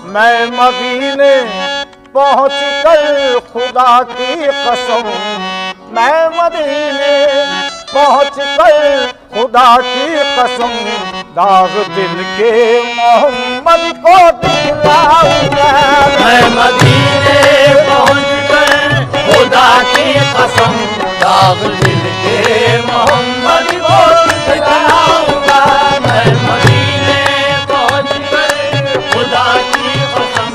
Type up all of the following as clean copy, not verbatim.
मैं मदीने पहुँच कर खुदा की कसम, मैं मदीने पहुँच कर खुदा की कसम, दाग दिल के मोहम्मद को दिखलाऊंगा। मैं मदीने पहुँच कर खुदा की कसम, दाग दिल के मोहम्मद को दिखलाऊंगा। मैं मदीने पहुँच कर खुदा की कसम,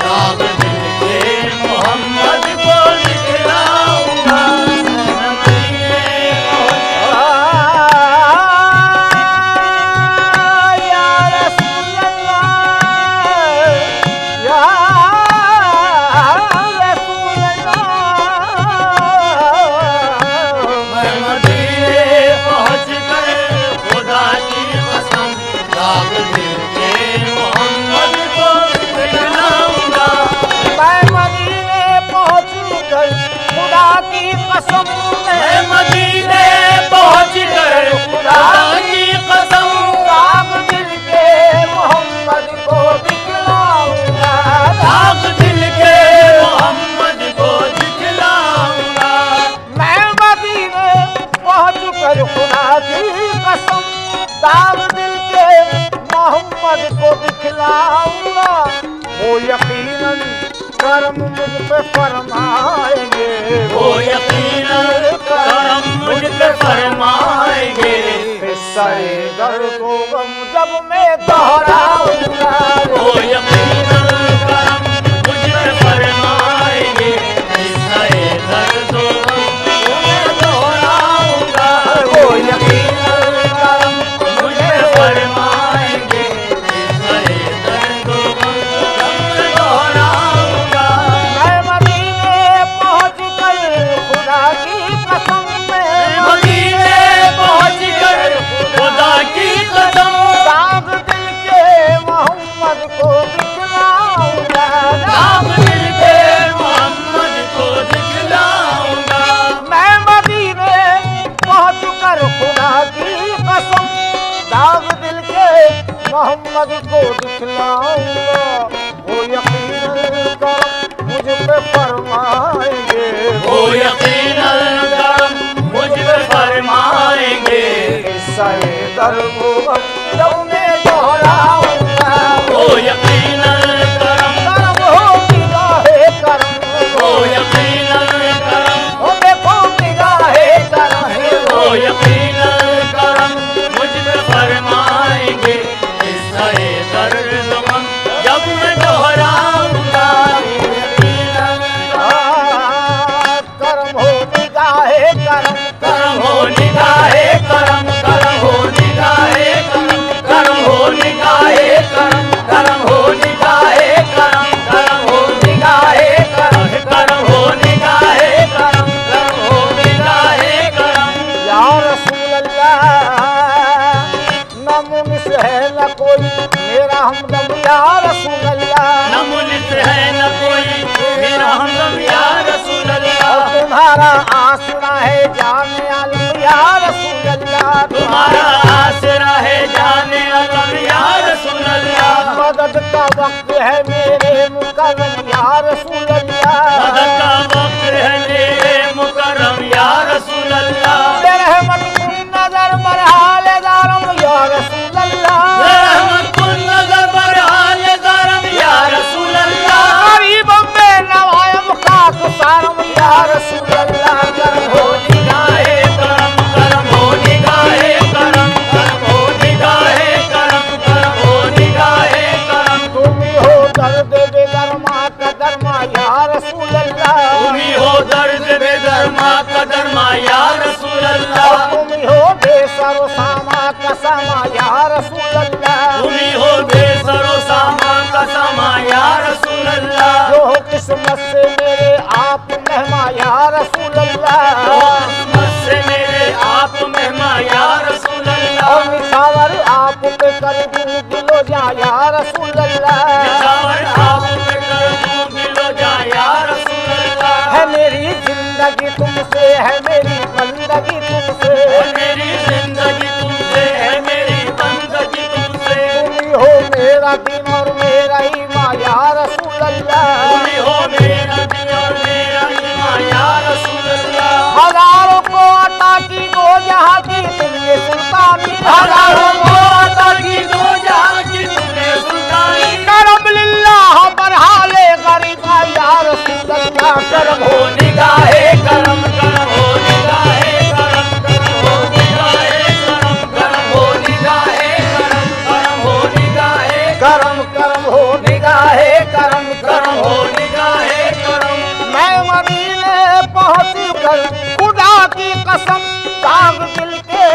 दाग दिल के मोहम्मद को दिखलाऊंगा। मैं मदीने या रसूल अल्लाह, या रसूल अल्लाह। मैं मदीने पहुँच कर खुदा की कसम, दाग दिल के मोहम्मद को दिखलाऊंगा। मैं मदीने पहुँच कर खुदा की कसम, मैं मदीने पहुँच कर खुदा की कसम, दाग दिल के मोहम्मद को दिखलाऊंगा। दाग दिल के मोहम्मद को दिखलाऊंगा। मैं मदीने पहुँच कर खुदा की कसम, दाग दिल के मोहम्मद को दिखलाऊंगा। वो यकीनन करम मुझ पे फरमाएंगे, वो यकीनन करम मुझ पे फरमाएंगे। किस्से दर्द व गम जब मैं दोहराऊंगा। वो यकीनन करम मुझ पे फरमाएंगे। किस्से दर्द व गम मैं दोहराऊंगा। वो यकीनन करम मुझ पे फरमाएंगे। किस्से दर्द व गम मैं दोहराऊंगा। मैं मदीने पहुँच कर खुदा की कसम में, मदीने पहुँच कर खुदा की कसम, दाग दिल के मोहम्मद को दिखलाऊंगा। दाग दिल के मोहम्मद को दिखलाऊंगा। मैं मदीने पहुँच कर खुदा की कसम, दाग दिल के मोहम्मद को दिखलाऊंगा। वो यकीनन करम मुझ पे फरमाएंगे, वो यकीनन करम मुझ पे फरमाएंगे। किस्से दर्द व गम जब मैं दोहराऊंगा। वो यकीनन करम, करम हो निगाहे करम, वो यकीनन करम, हो देखो निगाहे करम, वो यकीनन करम मुझ पे फरमाएंगे। किस्से दर्द व गम जब मैं दोहराऊंगा। यकीनन करम हो निगाहे करम, करम हो निगाहे करम, करम हो निगाहे करम, करम हो निगाहे करम, करम हो निगाहे करम, करम हो निगाहे करम, करम हो निगाहे करम, करम हो निगाहे करम। या रसूल अल्लाह, न मुनिस है न कोई मेरा हमदम, या रसूल अल्लाह। न मुनिस है न कोई मेरा हमदम, या रसूल अल्लाह। और तुम्हारा आसरा है जाने आलम, या रसूल अल्लाह। तुम्हारा आसरा है जाने अलम, या रसूल अल्लाह। मदद का वक्त है मेरे मुकर्रम, या रसूल अल्लाह। मदद का वक्त है मेरे मुकर्रम, या रसूल अल्लाह। रहमत कुन नजर बरहाल दारम, या रसूल अल्लाह। रहमत कुन नजर बरहाल दारम, या रसूल अल्लाह। गरीबों में नवायम खाक सारम, या रसूल अल्लाह। करम हो निगाहे करम, करम हो निगाहे करम, करम हो निगाहे करम, करम हो निगाहे करम। तुम ही हो दर्द बेदरमा कदरमा, या रसूल अल्लाह। तुम ही हो दर्द बेदरमा कदरमा, या रसूल अल्लाह। तुम ही हो बेसरो सामा कसमा, या रसूल अल्लाह। तुम ही हो बेसरो सामा कसमा, या रसूल अल्लाह। जो हो किस्मत से मेरे आप मेहमा, या रसूल अल्लाह। किस्मत से मेरे आप मेहमा, या रसूल अल्लाह। और निछावर आप पे कर दूं दिलो जा, या रसूल अल्लाह। निछावर आप पे कर दूं दिलो जा, या रसूल अल्लाह। है मेरी जिंदगी तुमसे, है मेरी बंदगी तुमसे, है मेरी जिंदगी तुमसे, है मेरी बंदगी तुमसे। तुम ही हो मेरा दिन और मेरा ईमान, या करम हो निगाहे करम करम हो निगाहे करम करम हो निगाहे करम करम हो निगाहे करम करम हो निगाहे करम करम हो निगाहे करम करम हो निगाहे करम मैं मदीने पहुंच कर खुदा की कसम दाग दिल के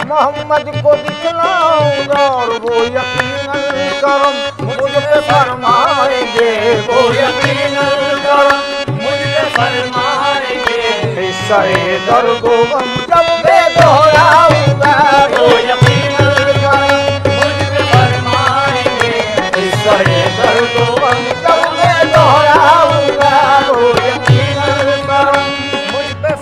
मोहम्मद को दिखलाऊंगा और वो यकीनन करम मुझ पे फरमाएंगे वो यकीनन करम मुझ पे फरमाएंगे हिस्सा दर्द गम जब मैं दोहराऊंगा वो यकीनन करम मुझ पे फरमाएंगे हिस्सा दर्द गम जब मैं दोहराऊंगा वो यकीनन करम मुझ पे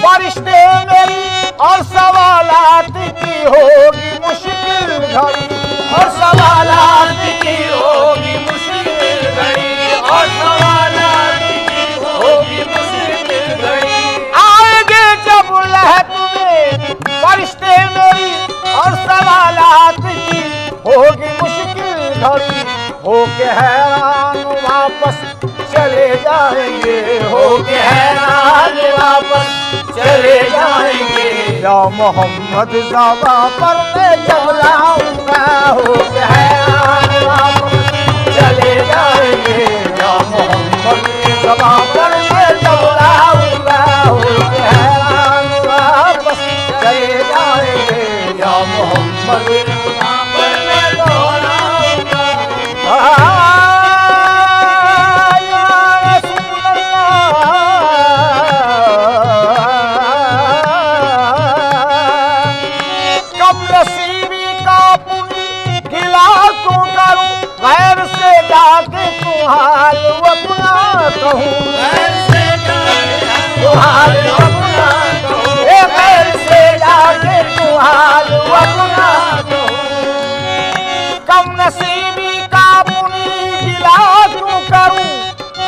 फरिश्ते मेरी और सवालात की होगी मुश्किल घड़ी और सवालात की होगी मुश्किल घड़ी और सवालात की होगी मुश्किल घड़ी आएंगे जब लहद में फरिश्ते मेरी और सवालात की होगी मुश्किल घड़ी होके हैरान वापस चले जाएंगे होके हैरान वापस चले जाएंगे या मोहम्मद ज़बा पर मैं जब लाऊंगा होके हैरान वापस चले जाएंगे या मोहम्मद ज़बा पर मैं जब लाऊंगा होके हैरान वापस चले जाएंगे या मोहम्मद वहाँ पर मैं दोहराऊंगा या रसूल अल्लाह कब नसीबी का पुनी गिला क्यों करूं गैर से जाके तू हाल अपना कहूं घर से तू हाल अपना कहूं गैर से जाके तू हाल अपना कम नसीबी का पुनी गिला क्यों करूं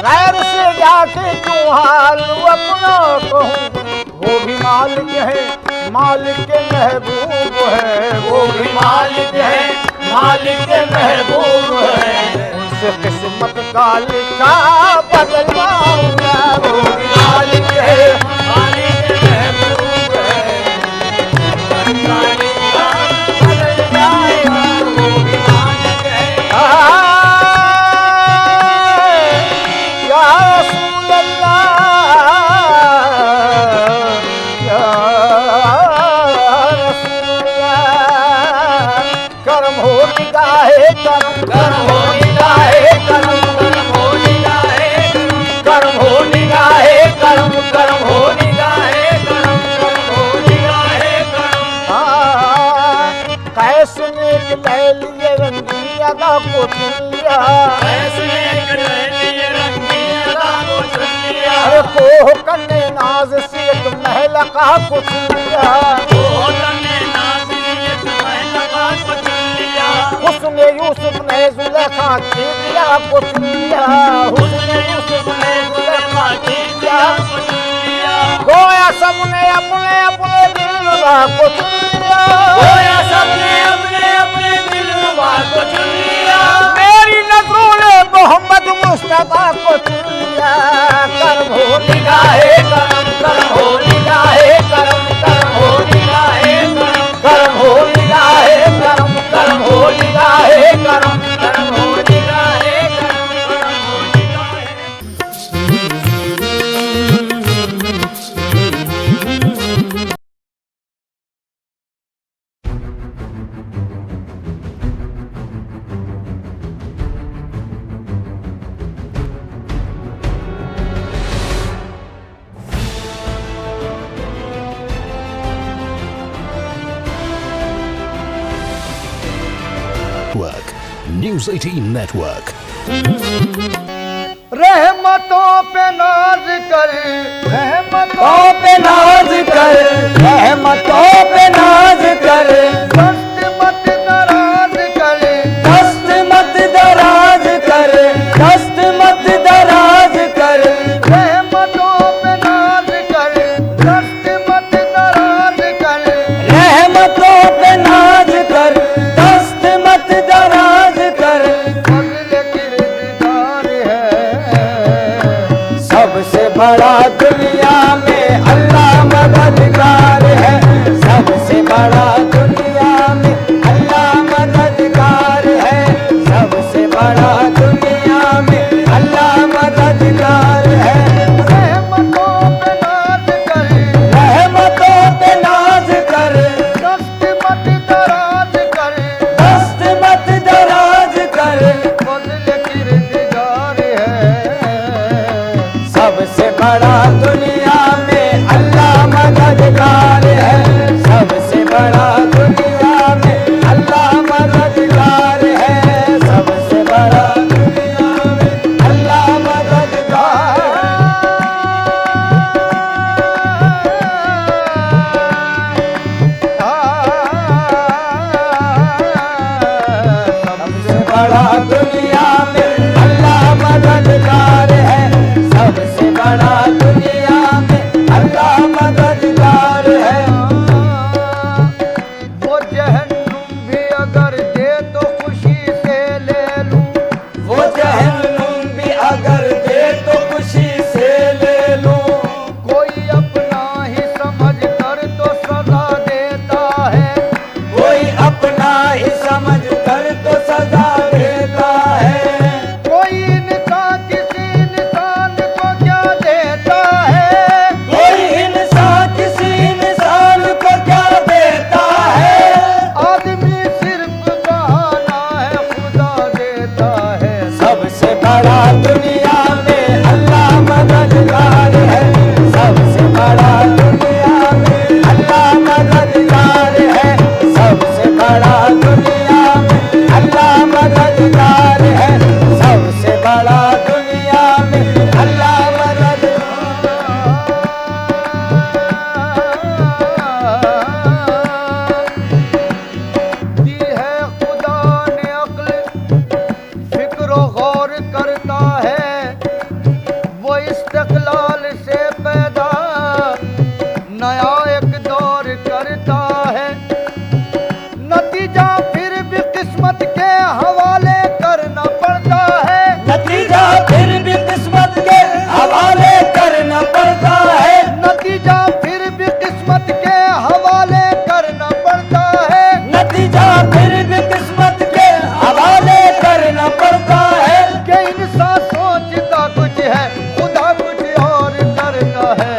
गैर से जाके क्यों हाल अपना कहूं वो भी मालिक है मालिक के महबूब है वो भी मालिक है मालिक के महबूब है उनसे किस्मत का लिखा बदलवाऊंगा वो भी मालिक है मालिक के महबूब है मालिक का बदल जाएगा वो भी मालिक है या रसूल अल्लाह या रसूल अल्लाह करम हो निगाहे करम करम हो निगाहे करम करम हो निगाहे करम हो निगाहे करम करम हो निगाहे करम करम हो निगाहे करम कैसे नेक लैलिए रंगी अदा को चुन लिया ऐसे एक लिए रंगी अदा को चुन लिया अरे कोह कन्ने नाज से एक महल का को चुन लिया ने नाज़ियत महलका को चुन लिया हुस्न यूसुफ ने जुलेखा की दिया को चुन लिया हुस्न यूसुफ ने जुलेखा की दिया को चुन लिया गोया सबने अपने अपने दिल को चुन लिया गोया सबने अपने अपने दिलरुबा को चुन लिया मेरी नजरों ने मोहम्मद मुस्तफा को चुन लिया करम हो निगाहे करम करम हो निगाहे करम करम हो निगाहे करम करम हो निगाहे करम करम हो निगाहे करम करम हो निगाहे करम करम हो निगाहे News 18 Network. रहमतों पे नाज कर, रहमतों तो पे नाज कर, रहमतों पे नाज कर, दस्त मत दराज कर, दस्त मत दराज कर, दस्त मत दराज कर, रहमतों पे नाज कर, दस्त मत दराज कर, रहमतों पे नाज कर, दस्त मत दराज कर। फजल किरदार है, सबसे बड़ा दुनिया में अल्लाह मददगार है, सबसे बड़ा दुनिया में अल्लाह मददगार है, सबसे बड़ा दुनिया में अल्लाह मददगार है। रहमतों पे नाज कर, रहमतों पे नाज कर, दस्त मत दराज कर, दस्त मत दराज कर। फजल किरदार है, सबसे बड़ा दुनिया में अल्लाह मददगार है, सबसे बड़ा दुनिया में अल्लाह मददगार है, सबसे बड़ा दुनिया में अल्लाह मददगार सबसे बड़ा दुनिया में अल्लाह मददगार है, सबसे बड़ा दुनिया में अल्लाह मददगार है। वो जहन्नुम भी अगर दे तो खुशी से ले लूं, वो जहन्नुम भी अगर दे तो खुशी से ले लूं, कोई अपना ही समझ कर तो सजा देता है, कोई अपना ही समझ कर तो सजा देता है, कोई इंसान किसी इंसान को क्या देता है, कोई इंसान किसी इंसान को क्या देता है। आदमी सिर्फ बहाना है खुदा देता है, सबसे बड़ा दुनिया में अल्लाह मददगार है, सबसे बड़ा दुनिया में अल्लाह मददगार है, सबसे बड़ा दुनिया में अल्लाह मददगार है, सबसे बड़ा दुनिया में अल्लाह दी है खुदा ने अक्ल, फिक्र गौर करता है, वो इस्तक़लाल से पैदा नया एक दौर करता है, नतीजा फिर भी किस्मत के हवाले करना पड़ता है, नतीजा फिर भी किस्मत के हवाले करना पड़ता है, नतीजा फिर भी किस्मत के हवाले करना पड़ता है, नतीजा फिर भी किस्मत के हवाले करना पड़ता है। कि इंसान सोचता कुछ है खुदा कुछ और करता है,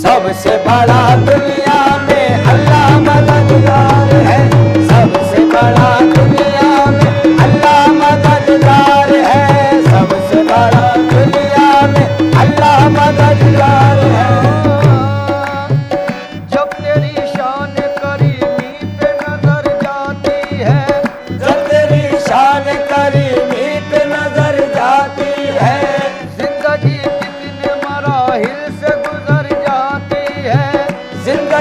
सबसे बड़ा दुनिया में अल्लाह मददगार है, सबसे बड़ा दुनिया में अल्लाह मददगार है, सबसे बड़ा दुनिया में अल्लाह मददगार है। जब तेरी शान करीमी पे नजर जाती है, जब तेरी शान करीमी पे नजर जाती है, जिंदगी कितने मराहिल से गुजर जाती है, जिंदगी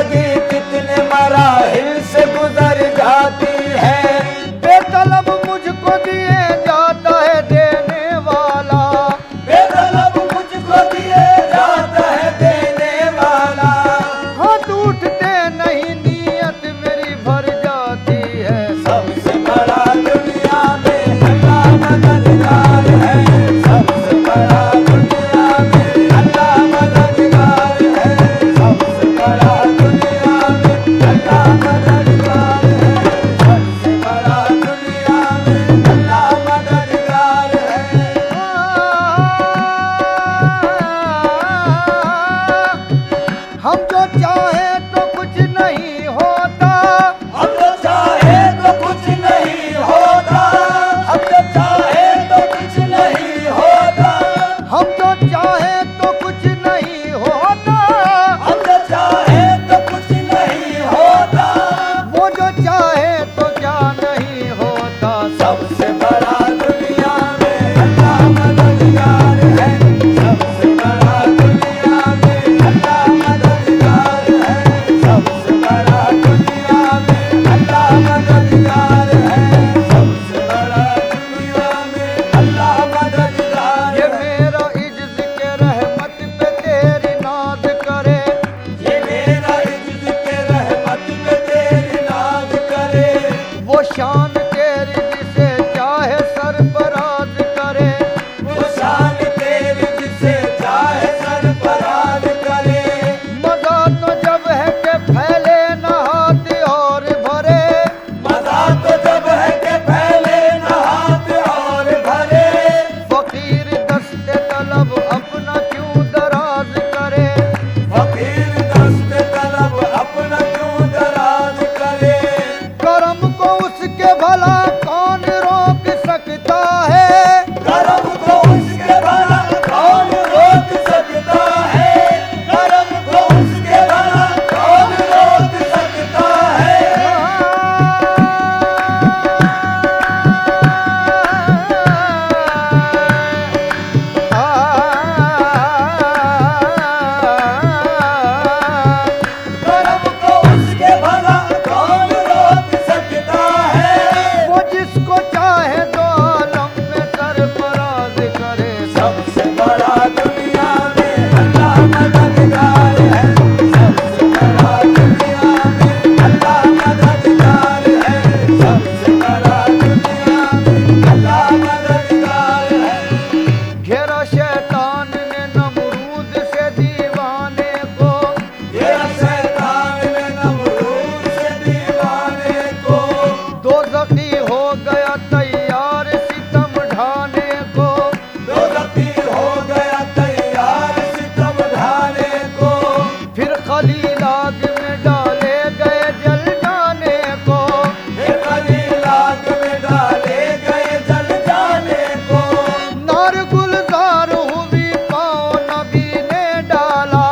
और गुलजार हुई पाँव नबी ने डाला,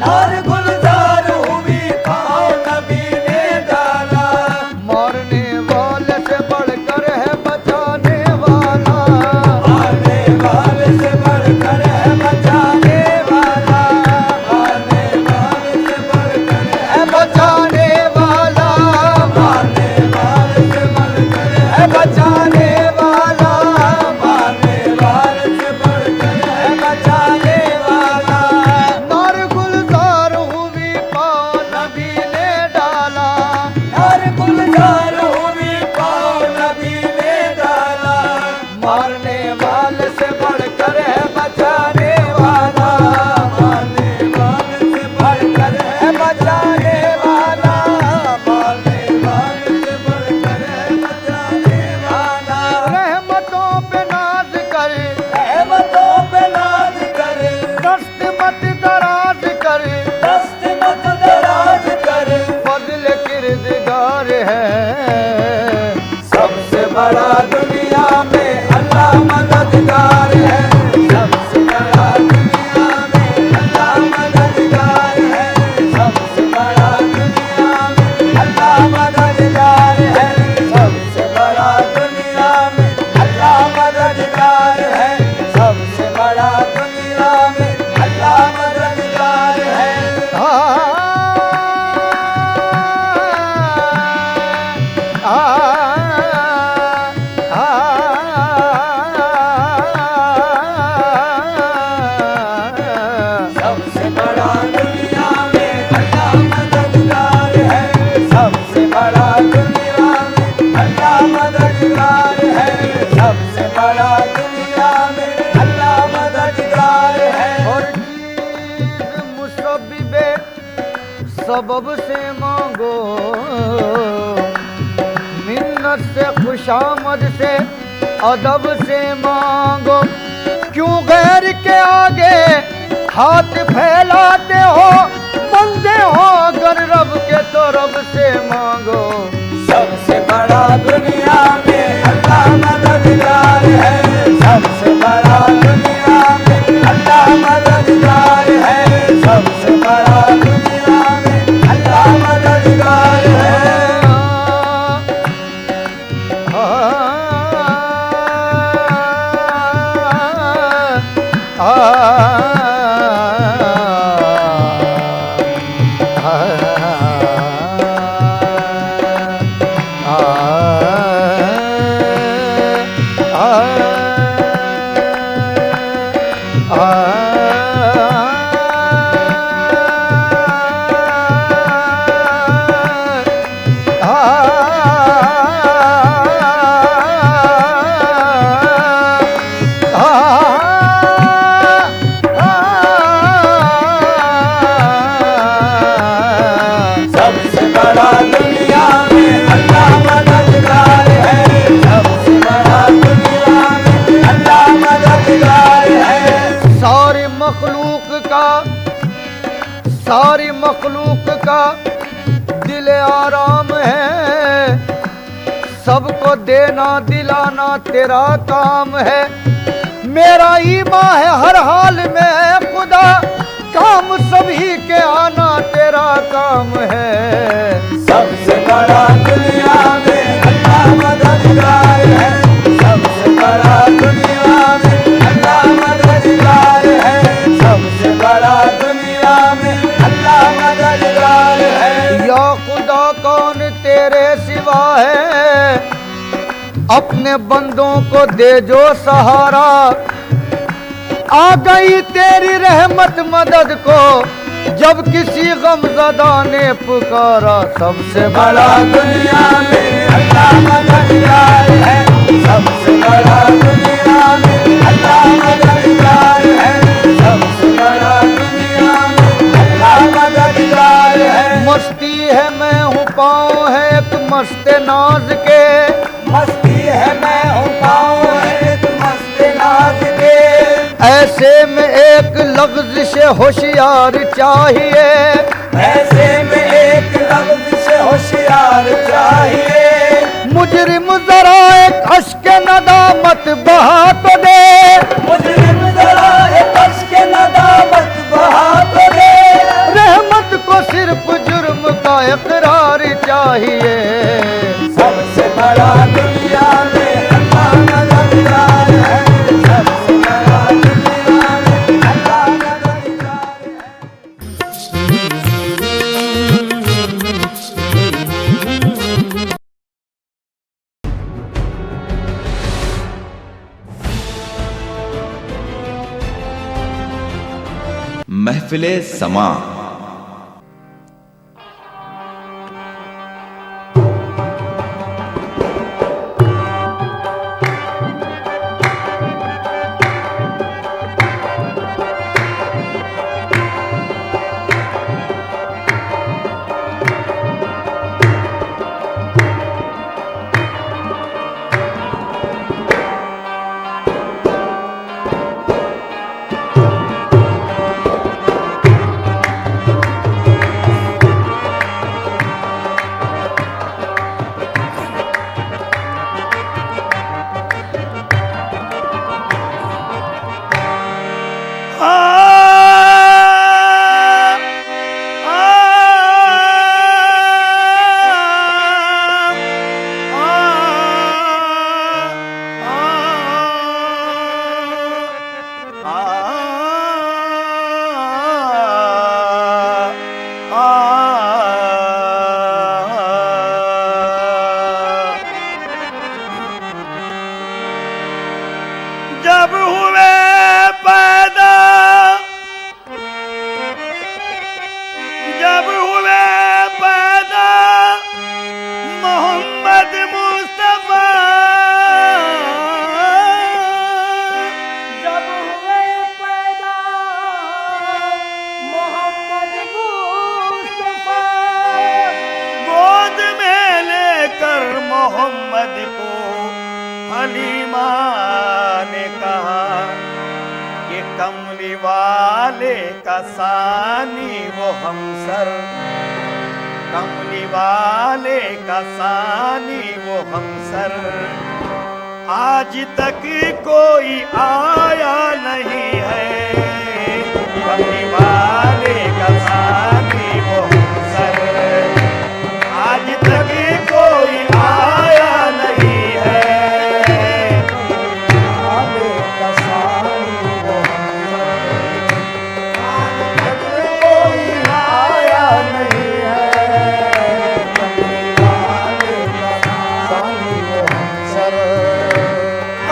और गुलजार हुई पाँव नबी ने डाला। मारने वाले से बढ़कर है बचाने वाला, मारने वाले से बढ़कर है बचाने वाला, मारने वाले से बढ़कर है बचाने वाला, मारने वाले से बढ़कर है बचाने वाला, मारने वाले से बढ़कर है बचाने वाला। और गुलजार हुई पाँव नबी ने डाला, और गुलजार हुई पाँव नबी ने डाला। मारने वाले से बढ़कर है बचाने वाला, मारने वाले से बढ़कर है बचाने वाला, मारने वाले से बढ़कर है बचाने वाला। रहमतों पे नाज कर, रहमतों पे नाज करे, दस्त मत दराज कर, दस्त मत दराज करे। फजल किरदगार है, सबसे बड़ा दुनिया में अल्लाह मददगार है, सबसे बड़ा दुनिया में अल्लाह मददगार है, सबसे बड़ा दुनिया में अल्लाह मददगार है, सबसे बड़ा दुनिया में अल्लाह मददगार है, सबसे बड़ा दुनिया में अल्लाह मददगार है। सबसे बड़ा दुनिया में अल्लाह मददगार है, सबसे बड़ा दुनिया में अल्लाह मददगार है, सबसे बड़ा दुनिया में अल्लाह मददगार है। और चीज़ मुसब्बिबे सबब से मांगो, मिन्नत से खुशामद से अदब से मांगो, क्यों गैर के आगे हाथ फैलाते हो, बंदे हो अगर रब के तो रब से मांगो। सबसे बड़ा दुनिया में अल्लाह मददगार है, सबसे बड़ा दुनिया में अल्लाह मददगार है, सबसे बड़ा दुनिया में अल्लाह मददगार है। सबसे बड़ा दुनिया में अल्लाह मददगार है, सबसे बड़ा दुनिया में अल्लाह मददगार है। सारी मखलूक का दिल आराम है, सबको देना दिलाना तेरा काम है। मेरा ईमान है हर हाल में खुदा, काम सभी के आना तेरा काम है। सबसे बड़ा दुनिया में अल्लाह मददगार है, सबसे बड़ा दुनिया में अल्लाह मददगार है, सबसे बड़ा दुनिया में अल्लाह मददगार है। या खुदा कौन तेरे सिवा है, अपने बंदों को दे जो सहारा। आ गई तेरी रहमत मदद को, जब किसी गमज़दा ने पुकारा। सबसे बड़ा दुनिया में अल्लाह मददगार है, सबसे बड़ा दुनिया में अल्लाह मददगार है, सबसे बड़ा दुनिया में अल्लाह मददगार है। मस्ती है मैं हूँ पाँव है एक मस्त नाज के, मस्ती है मैं हूँ पाँव है तू मस्त नाज के। ऐसे में एक लफ्ज़ से होशियार चाहिए, ऐसे में एक लफ्ज़ से होशियार चाहिए। मुजरिम जरा एक अश्क नदामत बहा तो दे, मुजरिम जरा एक कश के नदामत बहा तो दे। रहमत को सिर्फ जुर्म का इकरार चाहिए। सबसे बड़ा दुनिया में अल्लाह नजर आए है। सबसे बड़ा दुनिया में अल्लाह नजर आए है। महफिले समा। जब हुए पैदा, जब हुए पैदा मोहम्मद मुस्तफा, जब हुए पैदा मोहम्मद मुस्तफा, गोद में लेकर मोहम्मद को हलीमा ने कहा कि कमली वाले का सानी वो हमसर, कमली वाले का सानी वो हमसर, आज तक कोई आया नहीं है। कमली वाले का सानी वो हमसर, आज तक कोई आया नहीं है।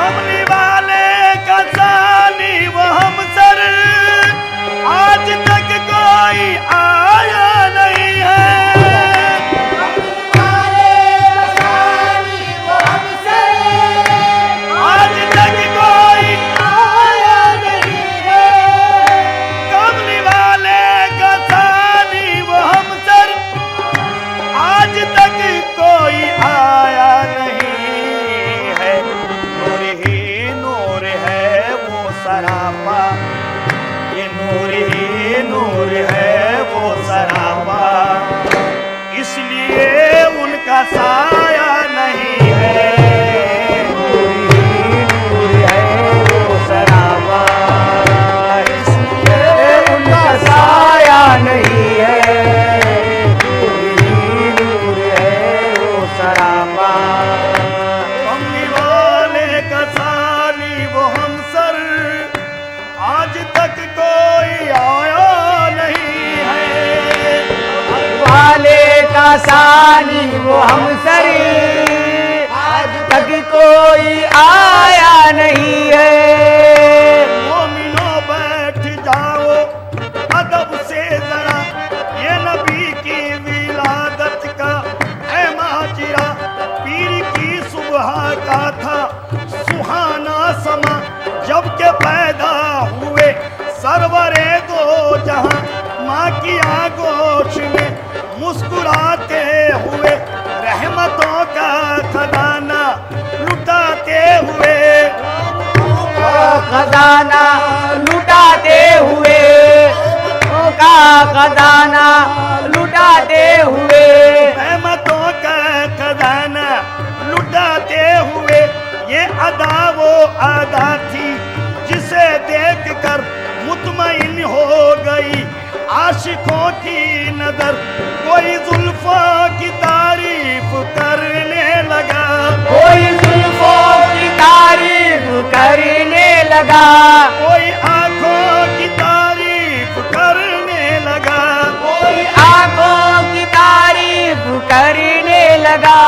कमली वाले का सानी वो हमसर, आज तक कोई आया नहीं है। आज तक कोई आया नहीं है। कमली वाले का सानी वो हमसर, आज तक कोई आया नहीं है। नूर ही नूर है वो सरापा, ये नूर ही नूर है वो सरापा, इसलिए उनका साया नहीं है। नूर ही नूर है वो सरापा, इसलिए उनका साया नहीं है। नूर ही नूर है वो सरापा। कमली वाले का सानी वो हमसर, आज तक कोई आया नहीं है। वाले का सानी वो हमसरी, आज तक कोई आया नहीं है। मोमिनो बैठ जाओ अदब से जरा, ये नबी की विलादत का है माजरा। पीर की सुबह का था सुहाना समा, जब के पैदा हुए सरवरे दो जहां, माँ की आगोश में मुस्कुराते हुए रहमतों का खजाना लुटाते हुए, खजाना लुटाते हुए, का खजाना लुटाते हुए, रहमतों का खजाना लुटाते हुए। ये अदा वो अदा थी देख कर मुतमईन हो गई आशिकों की नजर। कोई जुल्फों की तारीफ करने लगा, कोई जुल्फों की तारीफ करने लगा, कोई आंखों की तारीफ करने लगा, कोई आंखों की तारीफ करने लगा,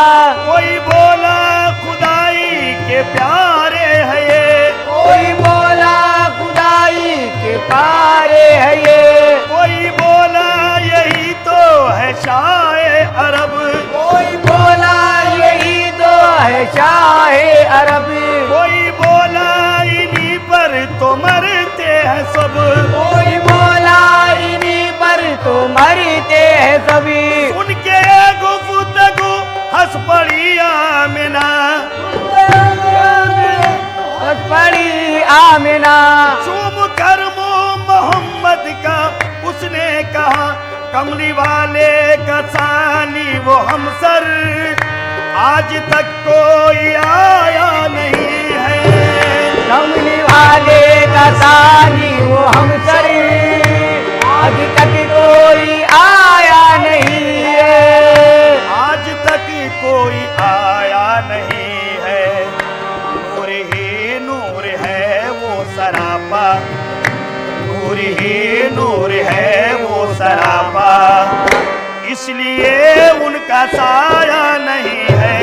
कोई बोला खुदाई के प्यारे है ये, कोई बोला खुदाई के प्यारे है ये, कोई बोला यही तो है शाहे अरब, कोई बोला यही तो है शाहे अरब, कोई बोला इन्हीं पर तो मरते हैं सब, कोई बोला इन्हीं पर तो मरते हैं सभी। उनके गुफ्तगू हंस पड़ी आमिना, पड़ी आमिना, चूम कर मुंह मोहम्मद का उसने कहा, कमली वाले का सानी वो हमसर आज तक कोई आया नहीं है। कमली वाले का सानी वो हमसर आज तक कोई आया नहीं है, आज तक कोई आया नहीं है। नूर है वो सरापा, नूर ही नूर है वो सरापा, इसलिए उनका साया नहीं है।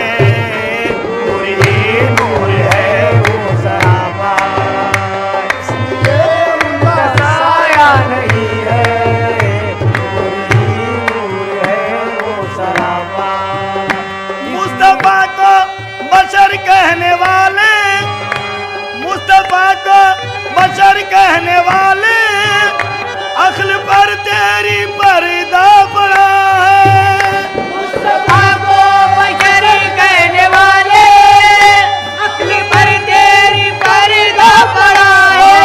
नूर ही नूर है वो सरापा, इसलिए उनका साया नहीं है। नूर ही नूर है वो सरापा। मुस्तफा को बशर कहने वाले, मुस्तफा को बशर कहने वाले, अक्ल पर तेरी पर्दा पड़ा है। मुस्तफा को बशर कहने वाले, अक्ल पर तेरी पर्दा पड़ा है।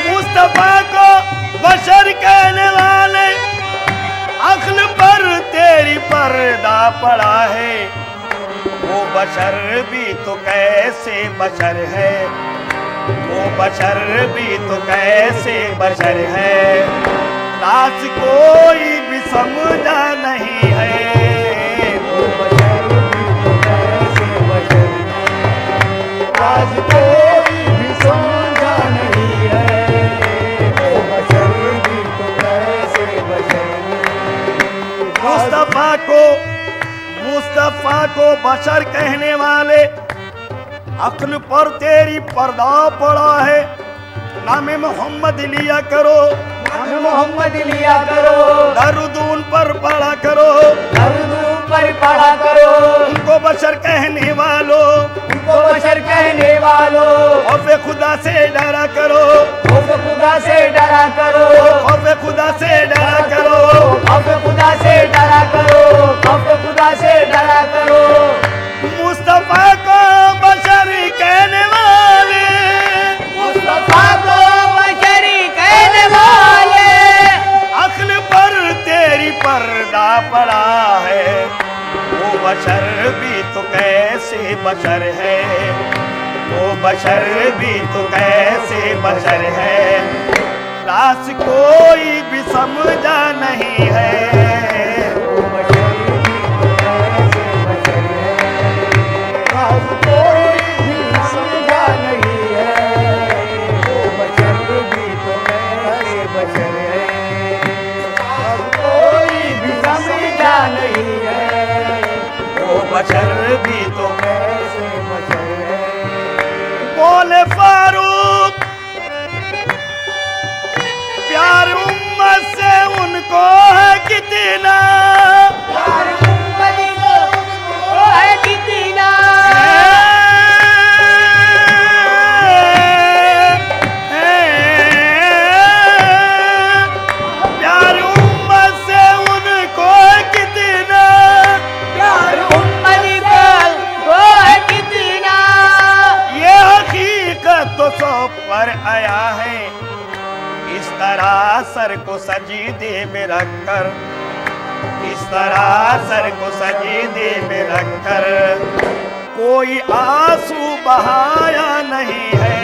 मुस्तफा को बशर कहने वाले, अक्ल पर तेरी पर्दा पड़ा है। वो बशर भी तो कैसे बशर है, वो बशर भी तो कैसे बशर है, राज कोई भी समझा नहीं है। वो बशर भी तो कैसे बशर है, राज कोई भी समझा नहीं है। वो बशर भी तो कैसे बशर है। मुस्तफा को बशर कहने वाले, अक्ल पर तेरी पर्दा पड़ा है। नामे मोहम्मद लिया करो, नाम मोहम्मद लिया करो, दरूद उन पर पढ़ा करो, दरूद उन पर पढ़ा करो। उनको बशर कहने वालों, उनको बशर कहने वालों, खौफे खुदा से डरा करो, खौफ खुदा से डरा करो, खौफे खुदा से डरा करो, खौफ खुदा से डरा करो, खौफ खुदा से डरा करो। मुस्तफा को बशर कहने वाले, मुस्तफा को बशर कहने वाले, अक्ल पर तेरी पर्दा पड़ा है। वो बशर भी तो कैसे बशर है, वो बशर भी तो कैसे बशर है, रास कोई भी समझा नहीं है। वो बशर भी तो कैसे बशर है, रास कोई भी समझा नहीं है। वो बशर भी तो कैसे बशर है, रास कोई भी समझा नहीं है। वो बशर भी तो कैसे बशर है। बोले फारूक, प्यार उम्मत से उनको है कितना, प्यार उम्मत से उनको है कितना, प्यार उम्मत से उनको है कितना, प्यार उम्मत को है कितना। ये हकीकत तो सब पर आया है। इस तरह सर को सजीदे में रखकर, इस तरह सर को सजीदे में रखकर, कोई कोई आंसू बहाया नहीं है।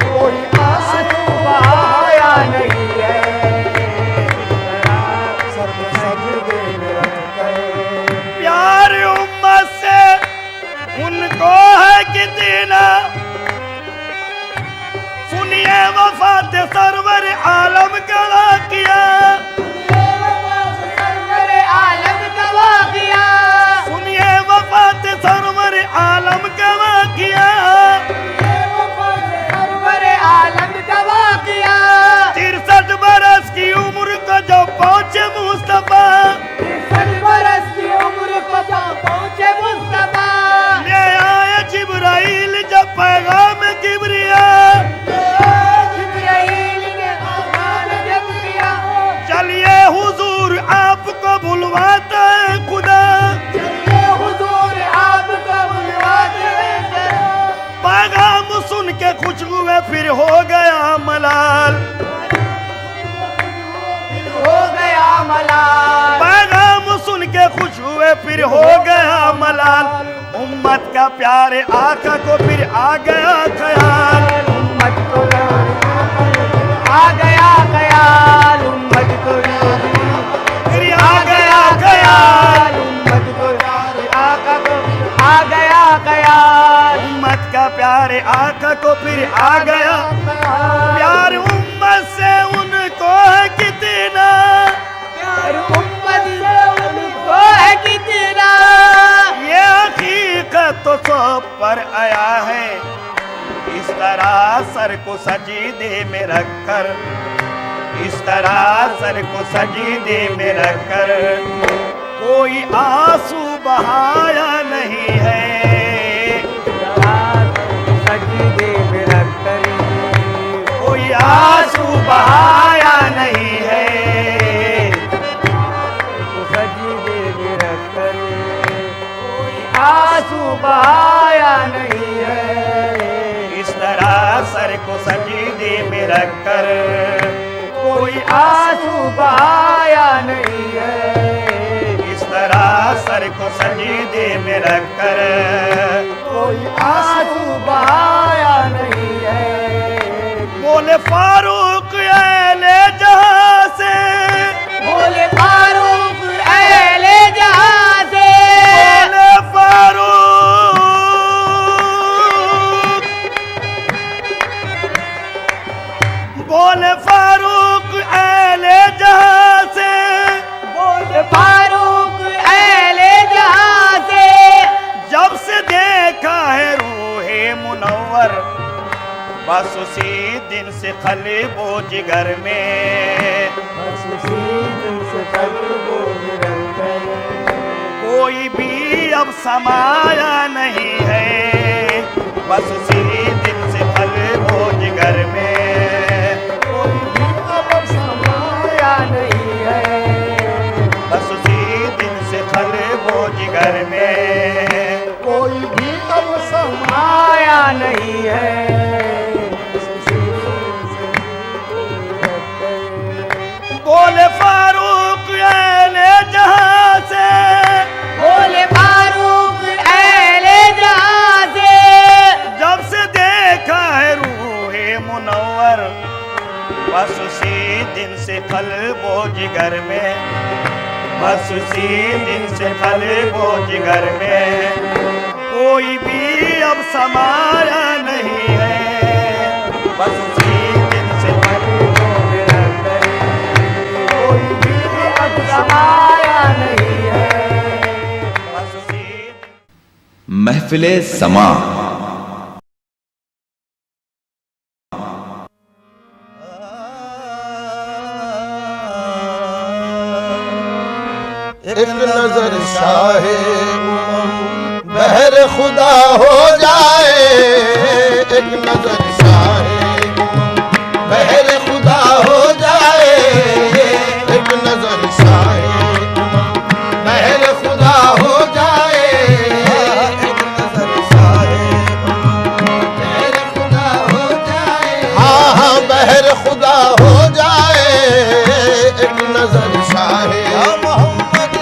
कोई आंसू बहाया नहीं है, सर्व सजदे में रख कर। प्यार उम्मत से उनको है कितना, सुनिए वफात सरवर आलम का वाक़िया, सरवर आलम का वाक़िया, सुनिए वफात सरवर आलम का वाक़िया। सरवर आलम का वाक़िया। 63 बरस की उम्र को जो पहुंचे मुस्तफा, 63 बरस की उम्र को जो पहुंचे मुस्तफा, ले आए जिब्राइल जब पैगाम किबरिया, जिब्राइल ने आज़ान जब किया, चलिए हुजूर आपको बुलवाता है खुदा, चलिए हुजूर आपको बुलवाते हैं। पैगाम सुन के खुश हुए फिर हो गया मलाल, हो गया मलाल, पैगाम सुन के खुश हुए फिर हो गया मलाल। उम्मत का प्यारे आका को फिर आ गया ख्याल, उम्मत को आ गया ख्याल, उम्मत को फिर आ गया ख्याल, उम्मत को आका को आ गया ख्याल। उम्मत का प्यारे आका को फिर आ गया प्यार। उम्मत से उनको है कितना, प्यार उम्मत से उनको है कितना, ये हकीकत तो सब पर आया है। इस तरह सर को सजीदे में रखकर, इस तरह सर को सजीदे में रखकर कोई आंसू बहाया नहीं है। सजदे में रखकर कोई आंसू बहाया नहीं है। सजदे में रखकर कोई आंसू बहाया नहीं है। इस तरह सर को सजीदे में रखकर कोई आंसू बहाया नहीं है। इस तरह सर को सजीदे में रखकर कोई आंसू बहाया नहीं है। बोले फारूक अहले जहां से, बोले फारूक अहले जहां से, बोले फारूक, बोले फारूक अहले जहां से, बोले फारूक अहले जहां से, जब से देखा है रूहे मुनव्वर, बस उसी दिन से खलबो जिगर में, बस उसी दिन से खलबो जिगर में कोई भी अब समाया नहीं है। बस उसी दिन से खलबो जिगर में कोई भी अब समाया नहीं है। बस उसी दिन से खलबो जिगर में कोई भी अब समाया नहीं है। बोले फारूक अहले जहां से, बोले फारूक अहले जहां से, जब से देखा है रूहे मुनव्वर, बस उसी दिन से खलबो जिगर में, बस उसी दिन से खलबो जिगर में कोई भी अब समाया नहीं है। बस उसी दिन से खलबो जिगर में कोई भी अब समाया नहीं है। बस उसी महफिले समा। एक नजर शाहे बहर खुदा हो जाए, एक नजर शाहे बहर खुदा हो जाए, एक नजर शाहे बहर खुदा हो जाए, एक नजर शाहे बहर खुदा हो जाए, हाँ हाँ बहर खुदा हो जाए, एक नजर शाहे मोहम्मद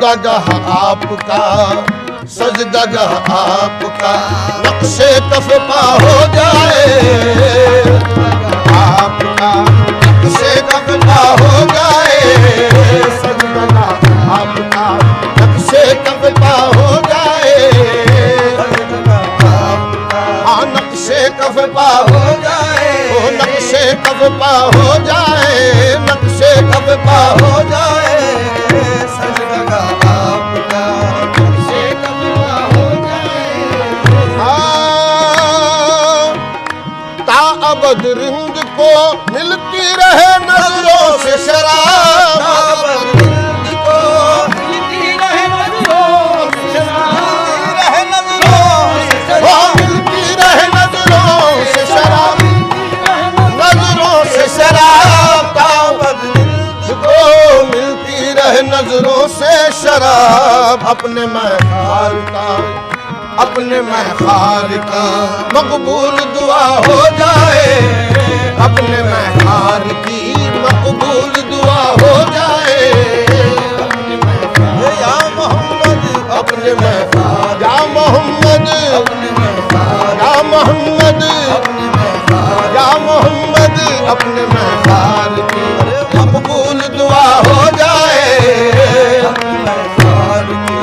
सजदगह आपका, सजदगह आपका, नक्शे कफ पा हो जाए आपका, नक्शे कफ पा हो जाए, सजदगह आपका, नक्शे कफ पा हो जाए, हाँ नक्शे कफ पा हो जाए, ओ नक्शे कफ पा हो जाए, नक्शे कफ पा हो जाए, सजदगह आपका, नक्शे कफ पा हो जाए। हाँ ता अबद रिंद को मिलती रहे नजरों से शराब, रिंद को मिलती रहे नजरों से शराब, मिलती रहे नजरों से शराब, नजरों से शराब, ताबद को मिलती रहे नजरों से शराब, अपने महखार का, अपने महखार का मकबूल दुआ हो जाए, अपने महखार की मकबूल दुआ हो जाए, अपने महखार या मोहम्मद, अपने महखार या मोहम्मद, अपने महखार या मोहम्मद, अपने महखार या मोहम्मद, अपने महखार की मकबूल दुआ हो जाए, अपने महखार की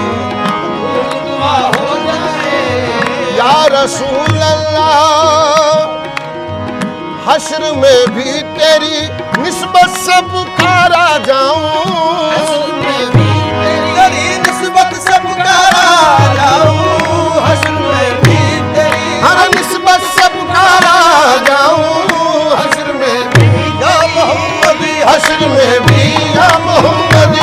मकबूल दुआ हो जाए। या रसूल अल्लाह हश्र में भी तेरी निस्बत से पुकारा जाऊं, हश्र में भी तेरी निस्बत से पुकारा जाऊं, हश्र में भी तेरी हर निस्बत से पुकारा जाऊं, हश्र में भी या मोहम्मद, हश्र में भी या मोहम्मद,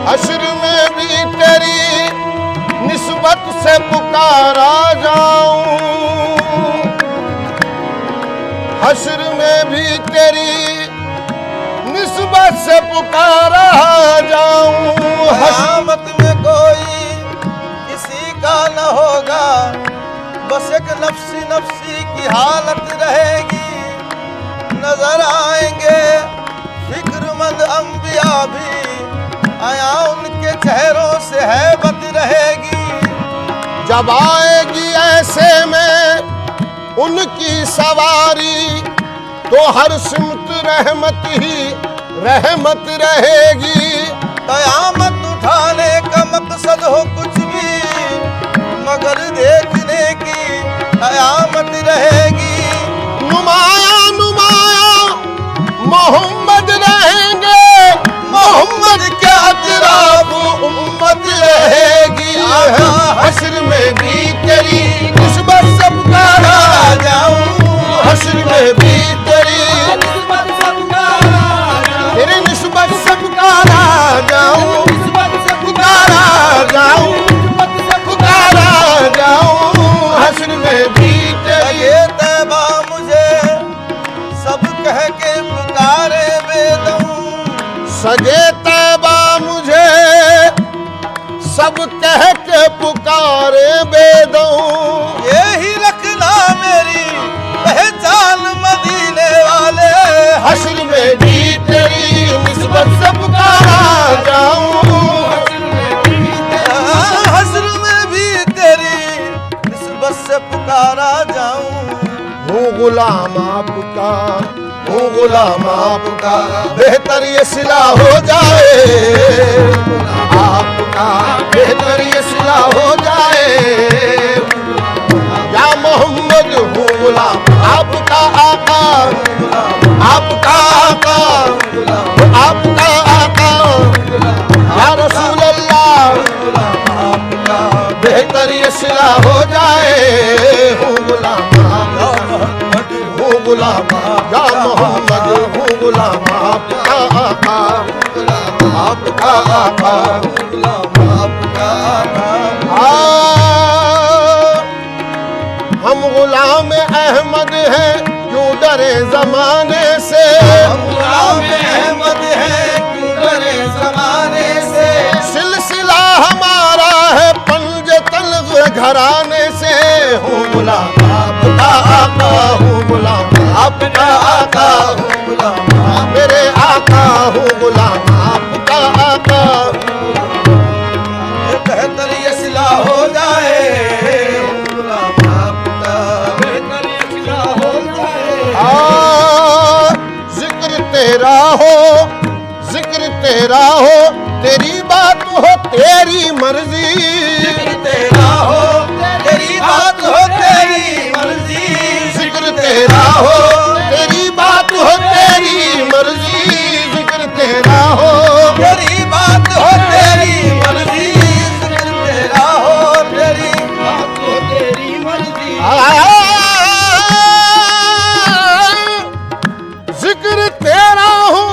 हश्र में भी तेरी निस्बत से पुकारा जाऊं, हश्र में भी तेरी निस्बत से पुकारा जाऊं, क़यामत में कोई किसी का न होगा, बस एक नफ्सी नफ्सी की हालत रहेगी, नजर आएंगे फिक्रमंद अंबिया भी, आया उनके चेहरों से हैबत रहेगी, जब आएगी ऐसे में उनकी सवारी, तो हर सिमत रहमत ही रहमत रहेगी, क़यामत उठाने का मकसद हो कुछ भी, मगर देखने की क़यामत रहेगी, नुमाया नुमाया मोहम्मद रहेंगे, मोहम्मद के अतराफ उम्मत रहेगी, हश्र में भी तेरी निस्बत से पुकारा जाऊं, हश्र में भी तेरी तेरी निस्बत से पुकारा जाऊं, पुकारा जाऊं, पुकारा जाऊं, हश्र में भी तेरी ये तैबा मुझे सब कह के पुकारे बेदम, सजे तैबा मुझे सब कह के पुकारे बेदऊं, यही रखना मेरी पहचान मदीने वाले, हश्र में भी तेरी निस्बत से पुकारा जाऊं, हश्र में भी तेरी निस्बत से पुकारा जाऊं, हूँ गुलाम आपका, हूँ गुलाम आपका, बेहतर ये सिला हो जाए आपका, बेहतर ये सिला हो जाए, या मोहम्मद हूँ गुलाम आपका आका, आपका आका, आपका आका, या रसूल अल्लाह बेहतर ये सिला हो जाए, हूँ गुलाम हूँ गुलाम या मोहम्मद, हूँ गुलाम आपका आका, आपका आका, आपका हम गुलाम अहमद हैं क्यों डरे जमाने से, हम गुलाम अहमद हैं क्यों डरे ज़माने से, सिलसिला हमारा है पंजतन घराने से, हूँ गुलाम आपका आका, हूँ गुलाम आका हूँ गुलाम मेरे आका हूँ गुलाम आपका आका बेहतर ये सिला हो जाए गुलाम आपका बेहतर ये सिला हो जाए जिक्र तेरा हो तेरी बात हो तेरी मर्जी जिक्र तेरा हो तेरी बात हो तेरी मर्जी जिक्र तेरा हो तेरी बात हो तेरी मर्जी जिक्र तेरा हो तेरी बात हो तेरी मर्जी जिक्र तेरा हो तेरी बात हो तेरी मर्जी जिक्र तेरा हो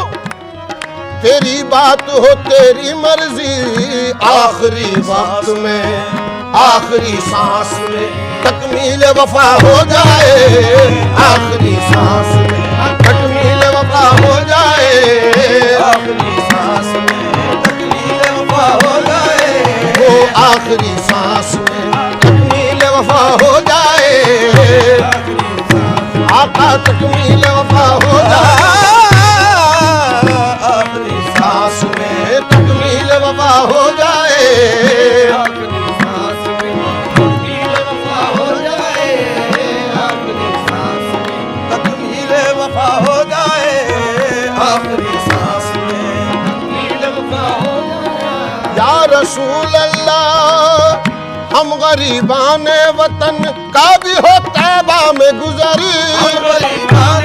तेरी बात हो तेरी मर्जी आखिरी वक्त में आखिरी सांस में तकमील वफा हो जाए आखिरी सांस में तकमील वफा हो जाए आखिरी सांस में तकमील वफा हो जाए वो आखिरी सांस में तकमील वफा हो जाए आका तकमील वफा हो जाए आखिरी सांस में तकमील वफा हो जाए आखिरी सांस में तकमील वफा हो जाए आखिरी सांस में तकमील वफा हो जाए आखिरी सांस में तकमील वफा हो जाए या रसूल अल्लाह हम गरीबान वतन का भी हो तैबा में गुजर हम गरीबान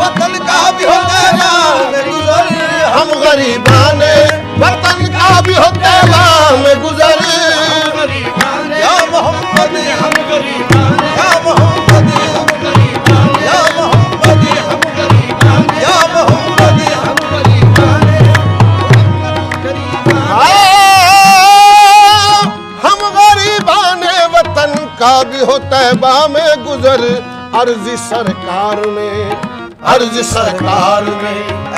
वतन का भी हो तैबा में गुजर हम गरीबान वतन का भी हो तैबा में गुजर या मोहम्मद हम गरीबान या मोहम्मद हम गरीबान या मोहम्मद हम गरीबान या मोहम्मद हम गरीबान हम गरीबान वतन का भी हो तैबा में गुजर अर्ज सरकार में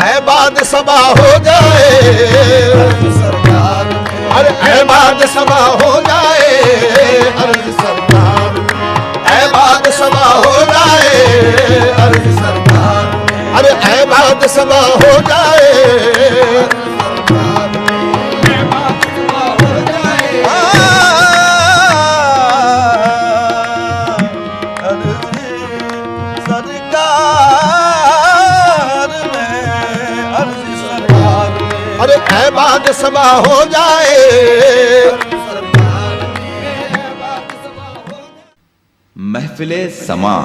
ऐबाद सबा हो जाए अर्ज सरकार में अरे ऐबाद सबा हो जाए अर्ज सरकार में ऐबाद सबा हो जाए अर्ज सरकार में अरे ऐबाद सबा हो जाए अरे ऐबाद सबा हो जाए महफिले समा।